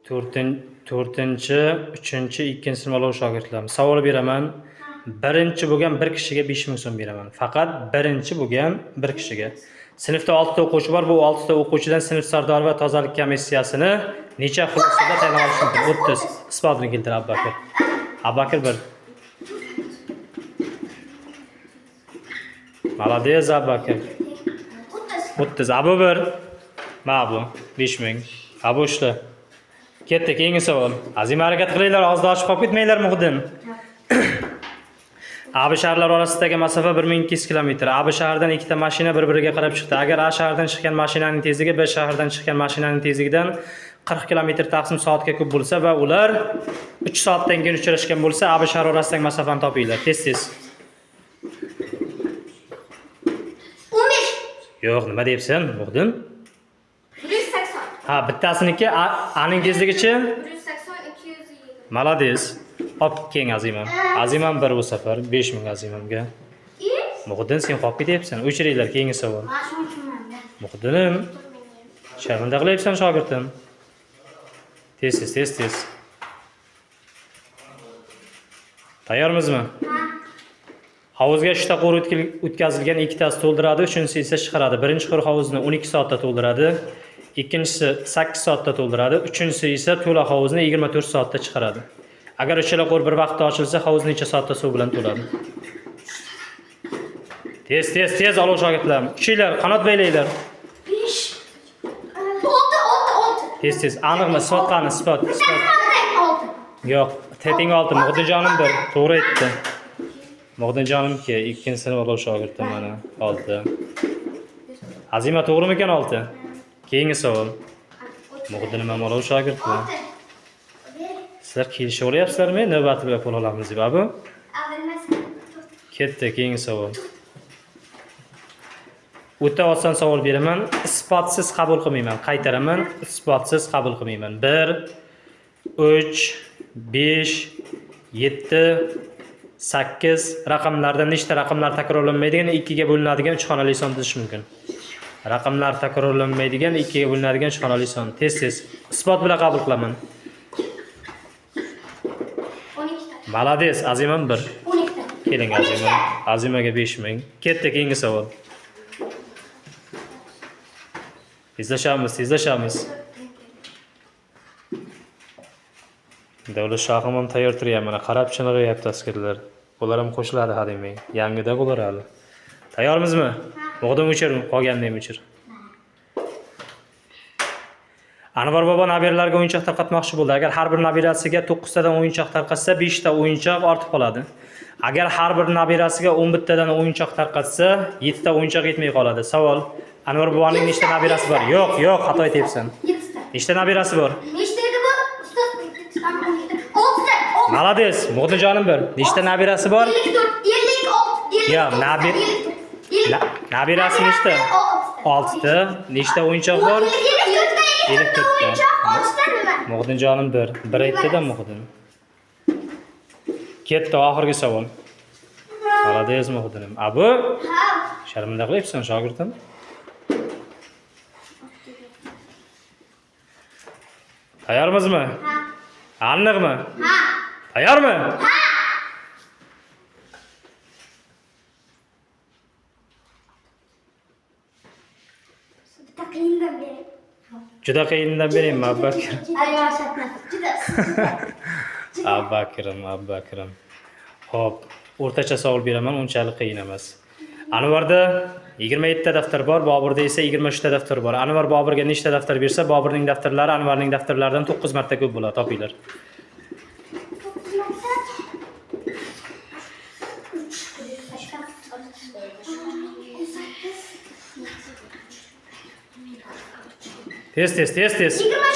to'rtinchi, uchinchi, ikkinchi sinf olov shogirdlarim. Savol beraman. Birinchi bo'lgan bir kishiga 5000 so'm beraman. Faqat birinchi bo'lgan bir kishiga. Sinfda 6 ta o'quvchi bor. Bu 6 ta o'quvchidan sinf sardori va tozalik komissiyasini necha xulosaga tayinlab olish mumkin? 30. Isbotini keltir Abbakir. Abbakir 1. Malades Abbakir. 30. Abu 1. Mana bu 5000. Abu ishla. Ketdi, keyingi savol. Azim harakat qilinglar, og'zni ochib qolib ketmanglar Muhiddin. Abi shaharlar orasidagi masofa 1200 km. Abi shahardan ikkita mashina bir-biriga qarab chiqdi. Agar A shahardan chiqqan mashinaning tezligi B shahardan chiqqan mashinaning tezligidan 40 km taqsim soatga ko'p bo'lsa va ular 3 soatdan keyin uchrashgan bo'lsa, Abi shahar orasidagi masofani topinglar. Tez. 15. Yo'q, nima deyapsan, Muhiddin? 180. Ha, bittasiniki Aning tezligichi? 180 220. Malades. Hop, keng Azimam. Azimam 1 bu safar 5000 Azimamga. Muhiddin sen qolib ketyapsan. O'chiringlar, keyingi savol. Muhiddinim, sharmanda qilyapsan shogirdim. Tez. Tayyormizmi? Havuzga 3 ta quvur o'tkazilgan, 2 tasi to'ldiradi, 3-inchisi esa chiqaradi. Birinchi quvur havuzni 12 soatda to'ldiradi, ikkinchisi 8 soatda to'ldiradi, uchinchisi esa to'la havuzni 24 soatda chiqaradi. Agar uchala quvur bir vaqtda ochilsa, havuz necha soatda suv bilan to'ladi? Tez olov shogirdlarim. Kuchinglar, qanot baylanglar. 5. 6. Tez. Aniqmi? Isbot qani? Isbot. 6. Yo'q, teting 6. Muhdijonim 1. To'g'ri aytdi. Muhdijonim 2. Ikkinchi sinf olov shogirdim mana 6. Azima to'g'rimikan 6? Keyingi savol. Muhdinim ham olov shogirdmi? Sizlar kelishib olyapsizlarmi? Navbati bilan qo'l olamiz deb abi. Ketdi, keyingi savol. O'ta oson savol beraman. Isbotsiz qabul qilmayman. Qaytaraman. Isbotsiz qabul qilmayman. 1 3 5 7 8 raqamlardan nechta raqamlar takrorlanmaydigan 2 ga bo'linadigan 3 xonali son tuzish mumkin? Raqamlar takrorlanmaydigan 2 ga bo'linadigan 3 xonali son. Tez. Isbot bilan qabul qilaman. 12. Malades, Azimam 1. 12. Keling Azima. Azimaga 5000. Ketdi, keyingi savol. Tezlashamiz. Davlat shohim ham tayyor turyapti. Mana qarab chiniryapti askarlar. Ular ham qo'shiladi hademay. Yangida bo'lar hali. Tayyormizmi? Muhdim o'chir, qolganini ham o'chir. Anvar bobo nabiralarga o'yinchoq tarqatmoqchi bo'ldi. Agar har bir nabirasiga 9 tadan o'yinchoq tarqatsa, 5 ta o'yinchoq ortib qoladi. Agar har bir nabirasiga 11 tadan o'yinchoq tarqatsa, 7 ta o'yinchoq yetmay qoladi. Savol: Anvar boboning nechta nabirasi bor? Yo'q, xato aytyapsan. 7 ta. Nechta nabirasi bor? Nechta edi bu? Ustoz 6 ta. Malades, Muhdijonim 1. Nechta nabirasi bor? 56. Yo'q, nabirasi nechta? 6 ta. Nechta o'yinchoq bor? 54 ta. Muhdijonim 1. 1 aytdi-da Muhdin. Ketdi, oxirgi savol. Malades Muhdinim. Abu, sharmanda qilyapsan shogirdim. Tayyormizmi? Aniqmi? Tayyormi? Juda qiyindan beraymi, Abbakir? Abbakirim. Xo'p, o'rtacha savol beraman, unchalik qiyin emas. Anvarda 27 ta daftar bor, Boburda esa 23 ta daftar bor. Anvar Boburga nechta daftar bersa, Boburning daftarlari Anvarning daftarlaridan 9 marta ko'p bo'ladi, topinglar. Tez. 23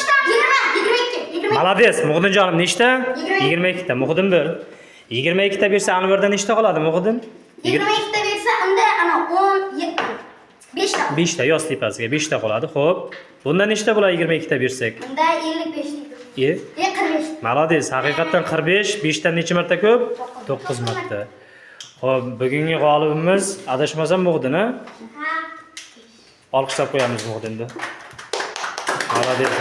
ta. 22. Malades, Muhdijonim nechta? 22 ta. Muhdim 1. 22 ta bersa Anvardan nechta qoladi, Muhdim? 22 ta bersa, unda ana 17. 5 ta. 5 ta yoz tepasiga 5 ta qoladi. Xo'p. Bundan nechta bo'ladi 22 ta bersak? Unda 55 ta. 45. Malades, haqiqatan 45, 5 dan necha marta ko'p? 9 marta. Xo'p, bugungi g'olibimiz adashmasam Muhdim, ha? Olqishlab qo'yamiz Muhdimni. Malades.